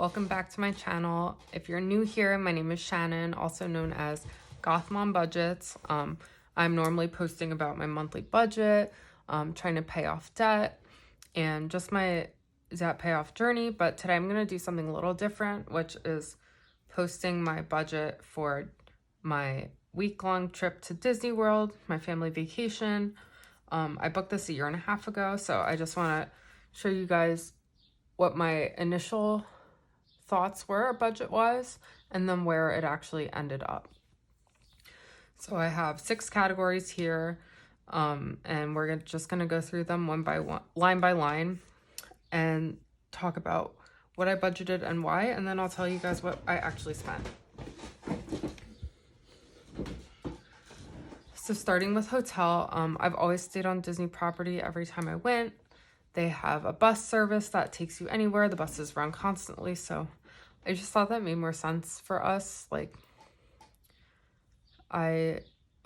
Welcome back to my channel. If you're new here, my name is Shannon, also known as Goth Mom Budgets. I'm normally posting about my monthly budget, trying to pay off debt, and just my debt payoff journey. But today I'm going to do something a little different, which is posting my budget for my week-long trip to Disney World, my family vacation. I booked this a year and a half ago, so I just want to show you guys what my initial thoughts were budget-wise and then where it actually ended up. So I have 6 categories here, and we're just going to go through them one by one, line by line, and talk about what I budgeted and why, and then I'll tell you guys what I actually spent. So starting with hotel, I've always stayed on Disney property every time I went. They have a bus service that takes you anywhere. The buses run constantly, so I just thought that made more sense for us. Like, I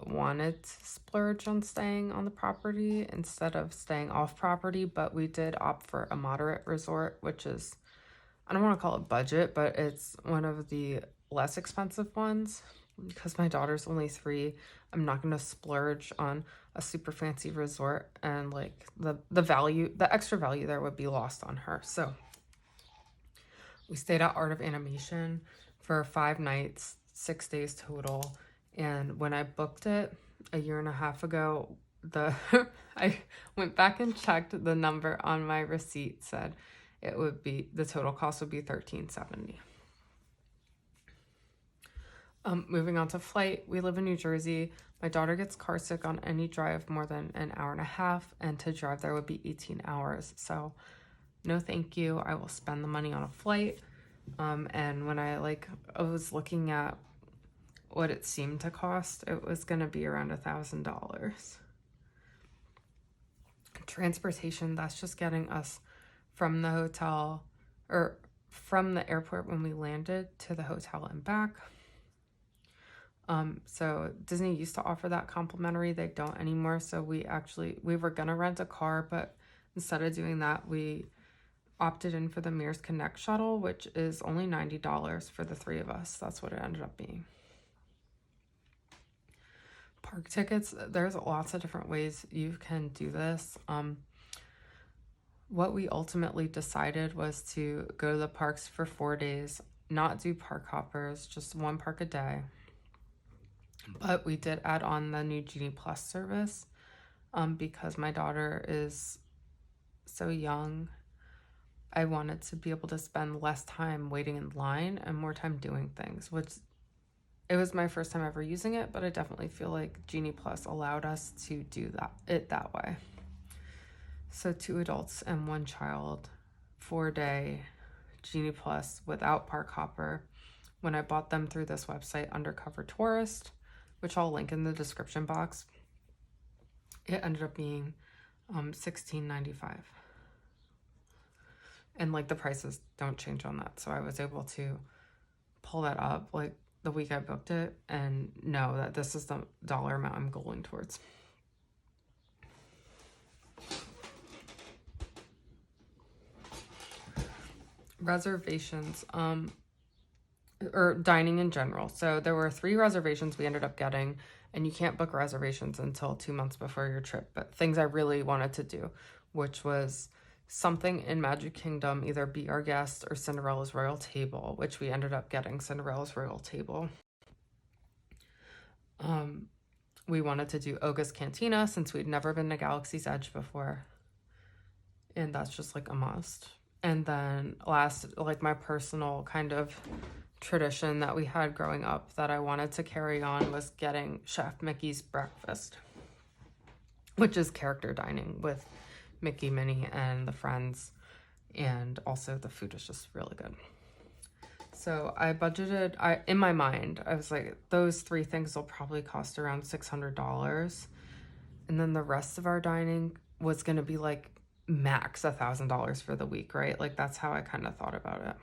wanted to splurge on staying on the property instead of staying off property, but we did opt for a moderate resort, which is, I don't want to call it budget, but it's one of the less expensive ones. Because my daughter's only 3, I'm not going to splurge on a super fancy resort, and like the extra value there would be lost on her. So we stayed at Art of Animation for 5 nights, 6 days total. And when I booked it a year and a half ago, I went back and checked the number on my receipt said it would be, the total cost would be $13.70. Moving on to flight, we live in New Jersey. My daughter gets car sick on any drive more than an hour and a half, and to drive there would be 18 hours. So no thank you. I will spend the money on a flight. And when I was looking at what it seemed to cost, it was going to be around $1,000. Transportation, that's just getting us from the hotel or from the airport when we landed to the hotel and back. So Disney used to offer that complimentary. They don't anymore. So we were going to rent a car, but instead of doing that, we opted in for the Mears Connect shuttle, which is only $90 for the 3 of us. That's what it ended up being. Park tickets, there's lots of different ways you can do this. What we ultimately decided was to go to the parks for 4 days, not do park hoppers, just 1 park a day. But we did add on the new Genie Plus service because my daughter is so young. I wanted to be able to spend less time waiting in line and more time doing things, which it was my first time ever using it, but I definitely feel like Genie Plus allowed us to do that way. So 2 adults and 1 child, 4-day Genie Plus without park hopper. When I bought them through this website, Undercover Tourist, which I'll link in the description box, it ended up being $16.95. And like the prices don't change on that. So I was able to pull that up like the week I booked it and know that this is the dollar amount I'm going towards. Reservations, or dining in general. So there were 3 reservations we ended up getting, and you can't book reservations until 2 months before your trip. But things I really wanted to do, which was something in Magic Kingdom, either Be Our Guest or Cinderella's Royal Table, which we ended up getting Cinderella's Royal Table. We wanted to do Oga's Cantina since we'd never been to Galaxy's Edge before, and that's just like a must. And then last, like my personal kind of tradition that we had growing up that I wanted to carry on was getting Chef Mickey's breakfast, which is character dining with Mickey, Minnie, and the friends, and also the food is just really good. So I budgeted, in my mind, I was like, those 3 things will probably cost around $600, and then the rest of our dining was going to be like max $1,000 for the week, right? Like that's how I kind of thought about it,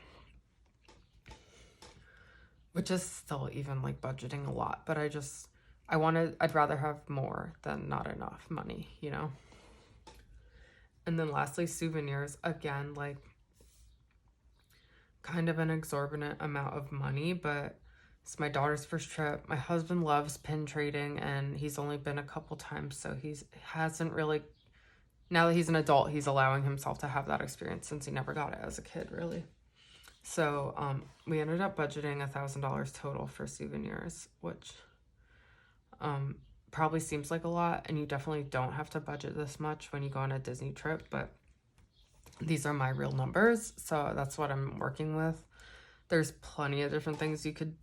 which is still even like budgeting a lot, but I'd rather have more than not enough money, you know? And then lastly, souvenirs, again, like kind of an exorbitant amount of money, but it's my daughter's first trip. My husband loves pin trading, and he's only been a couple times, so hasn't really, now that he's an adult, he's allowing himself to have that experience since he never got it as a kid, really. So we ended up budgeting $1,000 total for souvenirs, which probably seems like a lot, and you definitely don't have to budget this much when you go on a Disney trip, but these are my real numbers, so that's what I'm working with. There's plenty of different things you could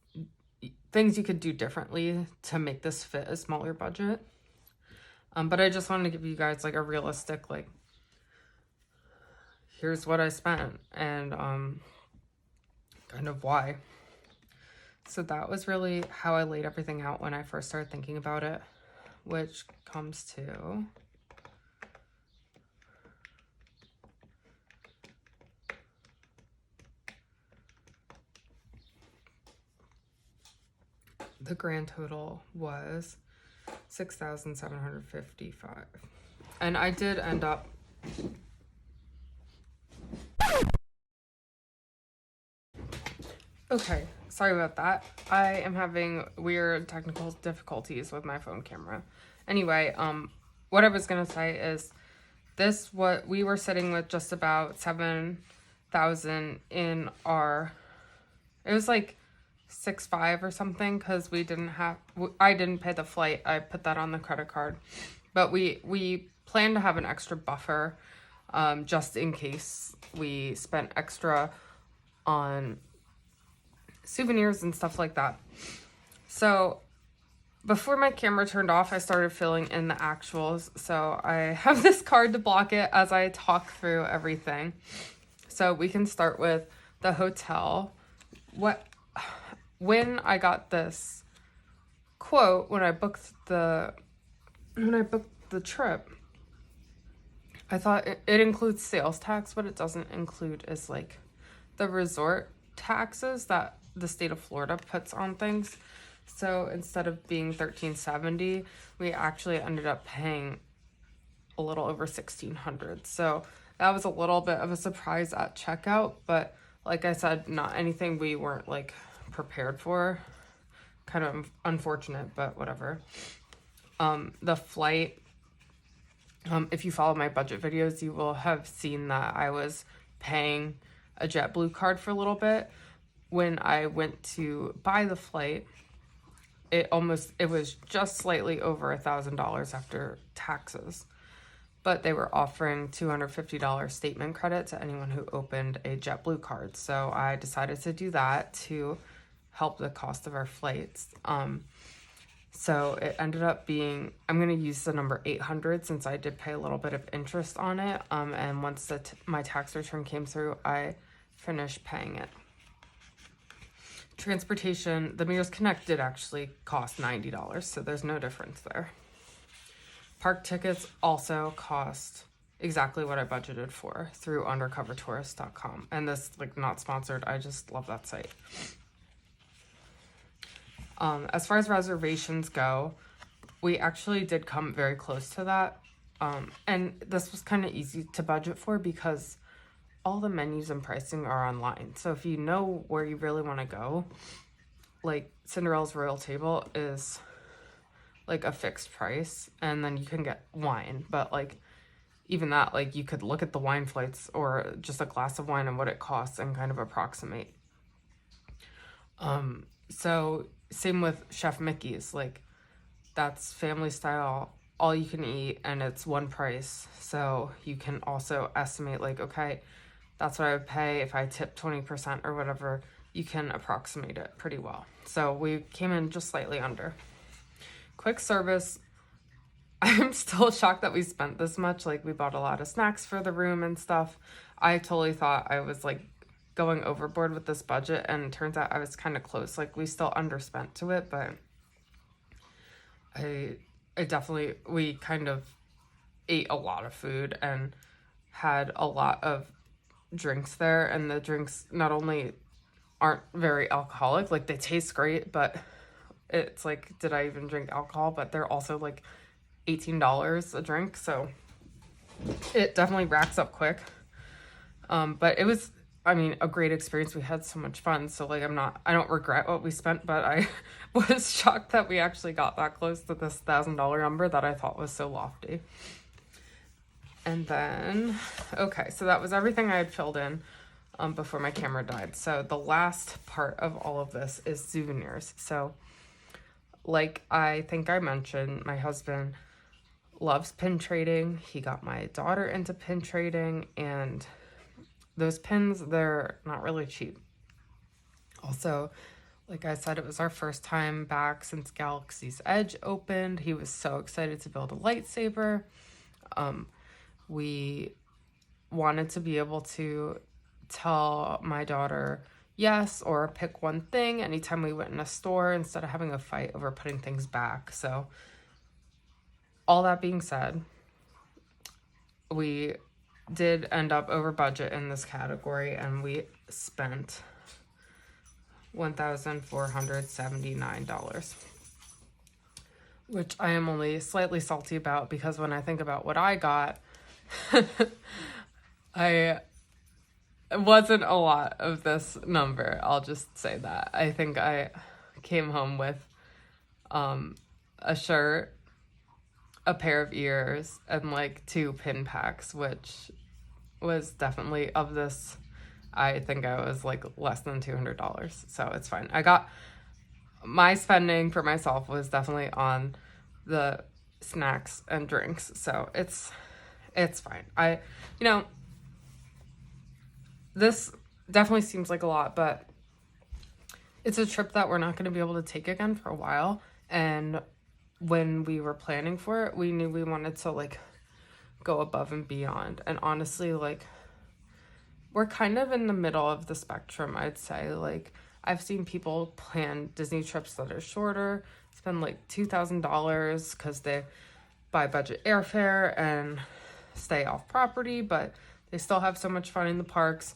do differently to make this fit a smaller budget. But I just wanted to give you guys like a realistic, like, here's what I spent and kind of why. So that was really how I laid everything out when I first started thinking about it, which comes to the grand total was $6,755. And I did end up okay, sorry about that. I am having weird technical difficulties with my phone camera. Anyway, what I was gonna say is what we were sitting with just about 7,000 in our, it was like 6.5 or something, because I didn't pay the flight. I put that on the credit card, but we planned to have an extra buffer just in case we spent extra on souvenirs and stuff like that. So before my camera turned off, I started filling in the actuals. So I have this card to block it as I talk through everything. So we can start with the hotel. When I got this quote, when I booked the trip, I thought it includes sales tax. What it doesn't include is like the resort taxes that the state of Florida puts on things. So instead of being $1,370, we actually ended up paying a little over $1,600. So that was a little bit of a surprise at checkout, but like I said, not anything we weren't like prepared for. Kind of unfortunate, but whatever. The flight, if you follow my budget videos, you will have seen that I was paying a JetBlue card for a little bit. When I went to buy the flight, it was just slightly over $1,000 after taxes, but they were offering $250 statement credit to anyone who opened a JetBlue card. So I decided to do that to help the cost of our flights. So it ended up being, I'm going to use the number 800 since I did pay a little bit of interest on it. And once my tax return came through, I finished paying it. Transportation, the Mears Connect did actually cost $90, so there's no difference there. Park tickets also cost exactly what I budgeted for through undercovertourist.com. And this, like, not sponsored, I just love that site. As far as reservations go, we actually did come very close to that. And this was kind of easy to budget for because all the menus and pricing are online. So if you know where you really want to go, like Cinderella's Royal Table is like a fixed price, and then you can get wine. But like even that, like you could look at the wine flights or just a glass of wine and what it costs and kind of approximate. So same with Chef Mickey's, like that's family style, all you can eat, and it's one price. So you can also estimate like, okay, that's what I would pay if I tip 20% or whatever. You can approximate it pretty well. So we came in just slightly under. Quick service, I'm still shocked that we spent this much. Like we bought a lot of snacks for the room and stuff. I totally thought I was like going overboard with this budget, and it turns out I was kind of close. Like we still underspent to it, but we kind of ate a lot of food and had a lot of drinks there, and the drinks not only aren't very alcoholic, like they taste great, but it's like, did I even drink alcohol? But they're also like $18 a drink, so it definitely racks up quick. But it was I mean, a great experience. We had so much fun. So like, I don't regret what we spent, but I was shocked that we actually got that close to this $1,000 number that I thought was so lofty. And then, okay, so that was everything I had filled in before my camera died. So the last part of all of this is souvenirs. So like I think I mentioned, my husband loves pin trading. He got my daughter into pin trading, and those pins, they're not really cheap. Also, like I said, it was our first time back since Galaxy's Edge opened. He was so excited to build a lightsaber. We wanted to be able to tell my daughter yes or pick one thing anytime we went in a store instead of having a fight over putting things back. So all that being said, we did end up over budget in this category, and we spent $1,479, which I am only slightly salty about because when I think about what I got, it wasn't a lot of this number. I'll just say that. I think I came home with a shirt, a pair of ears, and like 2 pin packs, which was definitely, of this, I think I was like less than $200. So it's fine. My spending for myself was definitely on the snacks and drinks. So it's fine. This definitely seems like a lot, but it's a trip that we're not going to be able to take again for a while. And when we were planning for it, we knew we wanted to like go above and beyond. And honestly, like, we're kind of in the middle of the spectrum, I'd say. Like, I've seen people plan Disney trips that are shorter, spend like $2,000 because they buy budget airfare and stay off property, but they still have so much fun in the parks.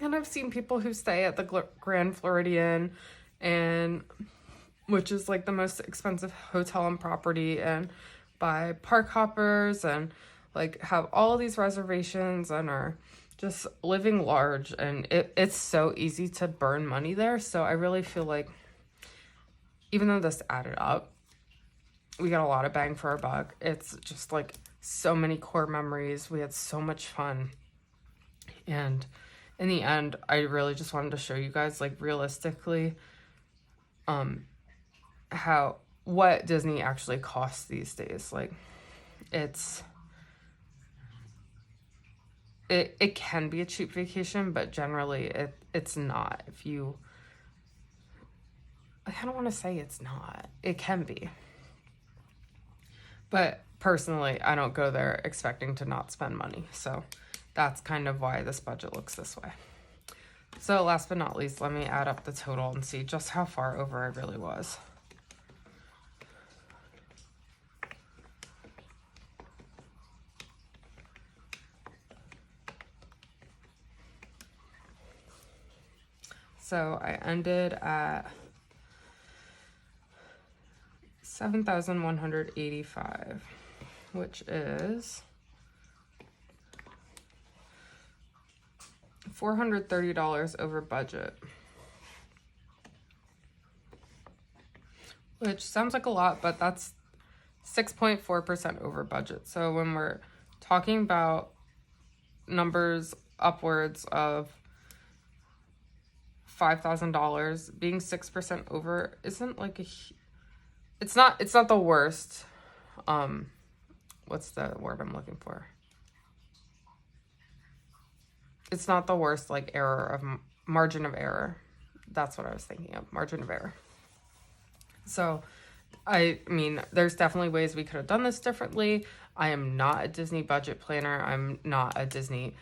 And I've seen people who stay at the Grand Floridian, and which is like the most expensive hotel on property, and buy park hoppers and like have all these reservations and are just living large, and it's so easy to burn money there. So I really feel like even though this added up, we got a lot of bang for our buck. It's just like so many core memories. We had so much fun. And in the end, I really just wanted to show you guys like realistically what Disney actually costs these days. Like, it can be a cheap vacation, but generally it's not. I don't want to say it's not. It can be. But personally, I don't go there expecting to not spend money. So that's kind of why this budget looks this way. So last but not least, let me add up the total and see just how far over I really was. So I ended at $7,185, which is $430 over budget, which sounds like a lot, but that's 6.4% over budget. So when we're talking about numbers upwards of $5,000, being 6% over isn't like it's not the worst. What's the word I'm looking for? It's not the worst like margin of error. That's what I was thinking of, margin of error. So, I mean, there's definitely ways we could have done this differently. I am not a Disney budget planner. I'm not a Disney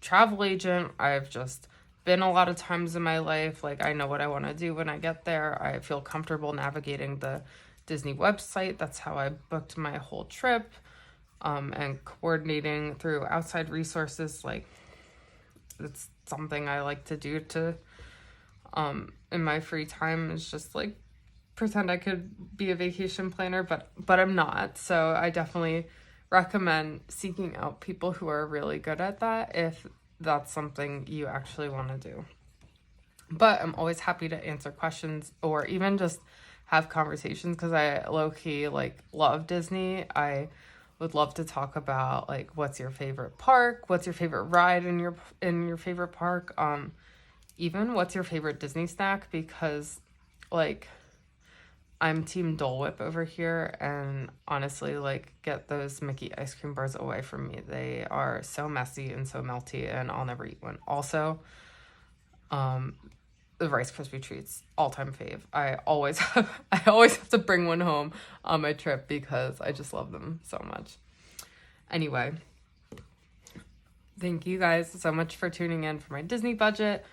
travel agent. I've just been a lot of times in my life. Like, I know what I want to do when I get there. I feel comfortable navigating the Disney website. That's how I booked my whole trip, and coordinating through outside resources. Like, it's something I like to do in my free time, is just like pretend I could be a vacation planner, but I'm not. So I definitely recommend seeking out people who are really good at that if that's something you actually want to do. But I'm always happy to answer questions or even just have conversations, because I low-key like love Disney. I would love to talk about like what's your favorite park, what's your favorite ride in your favorite park, even what's your favorite Disney snack, because like I'm team Dole Whip over here, and honestly, like, get those Mickey ice cream bars away from me. They are so messy and so melty, and I'll never eat one. Also, the Rice Krispie treats, all-time fave. I always have to bring one home on my trip because I just love them so much. Anyway, thank you guys so much for tuning in for my Disney budget.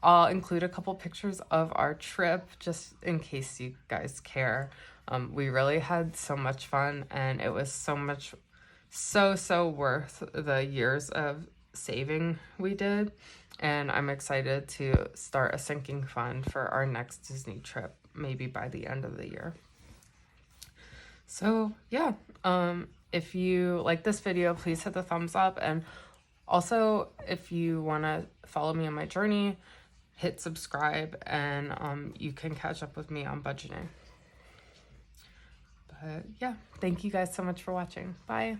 I'll include a couple pictures of our trip just in case you guys care. We really had so much fun, and it was so worth the years of saving we did. And I'm excited to start a sinking fund for our next Disney trip, maybe by the end of the year. So yeah, if you like this video, please hit the thumbs up. And also, if you want to follow me on my journey, hit subscribe, and you can catch up with me on budgeting. But yeah, thank you guys so much for watching. Bye.